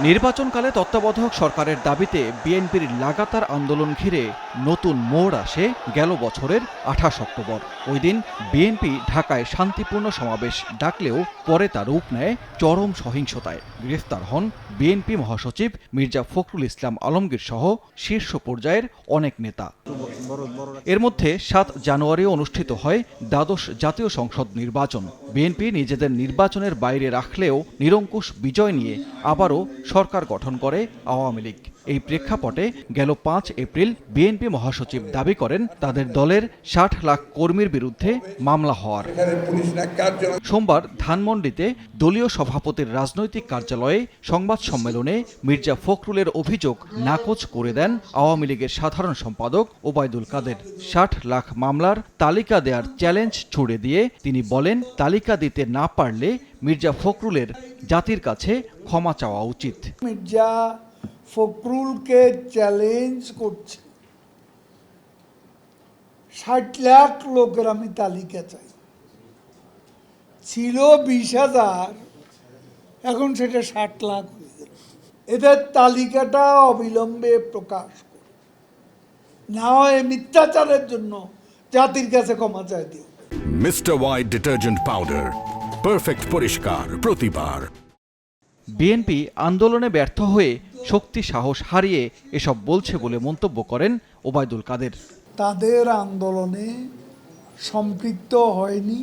নির্বাচনকালে তত্ত্বাবধায়ক সরকারের দাবিতে বিএনপির লাগাতার আন্দোলন ঘিরে নতুন মোড় আসে গেল বছরের ২৮ অক্টোবর। ওই দিন বিএনপি ঢাকায় শান্তিপূর্ণ সমাবেশ ডাকলেও পরে তা রূপ নেয় চরম সহিংসতায়। গ্রেফতার হন বিএনপি মহাসচিব মির্জা ফখরুল ইসলাম আলমগীর সহ শীর্ষ পর্যায়ের অনেক নেতা। এর মধ্যে ৭ জানুয়ারি অনুষ্ঠিত হয় দ্বাদশ জাতীয় সংসদ নির্বাচন। বিএনপি নিজেদের নির্বাচনের বাইরে রাখলেও নিরঙ্কুশ বিজয় নিয়ে আবারও সরকার গঠন করে আওয়ামী লীগ। এই প্রেক্ষাপটে গেল ৫ এপ্রিল বিএনপি মহাসচিব দাবি করেন তাদের দলের ৬০ লাখ কর্মীর বিরুদ্ধে মামলা হওয়ার। সোমবার ধানমন্ডিতে দলীয় সভাপতির রাজনৈতিক কার্যালয়ে সংবাদ সম্মেলনে মির্জা ফখরুলের অভিযোগ নাকচ করে দেন আওয়ামী লীগের সাধারণ সম্পাদক ওবায়দুল কাদের। ৬০ লাখ মামলার তালিকা দেওয়ার চ্যালেঞ্জ ছুড়ে দিয়ে তিনি বলেন, তালিকা দিতে না পারলে মির্জা ফখরুলের জাতির কাছে ক্ষমা চাওয়া উচিত। মির্জা ফখরুলকে চ্যালেঞ্জ করছে, ৬০ লাখ লোকের আমি তালিকা চাই। ছিল ২০,০০০, এখন সেটা ৬০ লাখ হয়ে গেল। এদের তালিকাটা অবিলম্বে প্রকাশ করে, না হয় মিথ্যাচারের জন্য জাতির কাছে ক্ষমা চাই দিও। Mister white detergent powder, perfect পরিষ্কার প্রতিবার। বিএনপি আন্দোলনে ব্যর্থ হয়ে শক্তি সাহস হারিয়ে এসব বলছে বলে মন্তব্য করেন ওবায়দুল কাদের। তাদের আন্দোলনে সম্পৃক্ত হয়নি,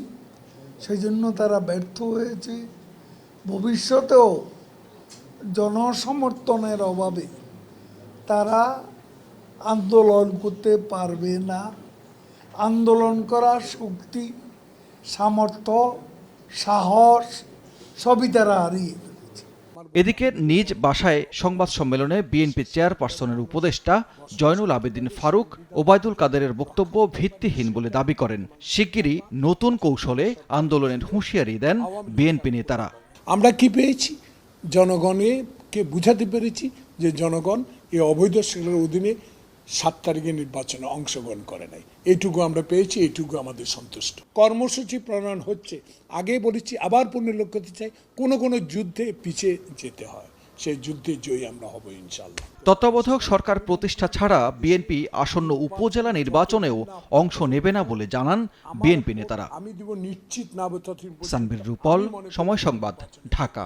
সেই জন্য তারা ব্যর্থ হয়েছে। ভবিষ্যতেও জনসমর্থনের অভাবে তারা আন্দোলন করতে পারবে না। আন্দোলন করার শক্তি, সামর্থ্য, সাহস সবই তারা হারিয়ে ফেলেছে। এদিকে নিজ বাসায় সংবাদ সম্মেলনে বিএনপি চেয়ারপারসনের উপদেষ্টা জয়নুল আবেদিন ফারুক ওবায়দুল কাদেরের বক্তব্য ভিত্তিহীন বলে দাবি করেন। শিগগিরই নতুন কৌশলে আন্দোলনের হুঁশিয়ারি দেন বিএনপি নেতারা। আমরা কি পেয়েছি? জনগণকে বুঝাতে পেরেছি যে জনগণ এই অবৈধ শৃঙ্খলার অধীনে ৭ তারিখে নির্বাচনে অংশগ্রহণ করে নাই। এইটুকু আমরা পেয়েছি, এইটুকু আমাদের সন্তুষ্ট। কর্মসূচি প্রণয়ন হচ্ছে। আগে বলেছি, আবার পুনর্লক্ষ্য করতে চাই, কোনো যুদ্ধে পিছিয়ে যেতে হয়, সেই যুদ্ধে জয়ী আমরা হব ইনশাআল্লাহ। তত্ত্বাবধায়ক সরকার প্রতিষ্ঠা ছাড়া বিএনপি আসন্ন উপজেলা নির্বাচনেও অংশ নেবে না বলে জানান বিএনপি নেতারা। আমি দিব নিশ্চিত না। সানভীর রূপল, সময় সংবাদ, ঢাকা।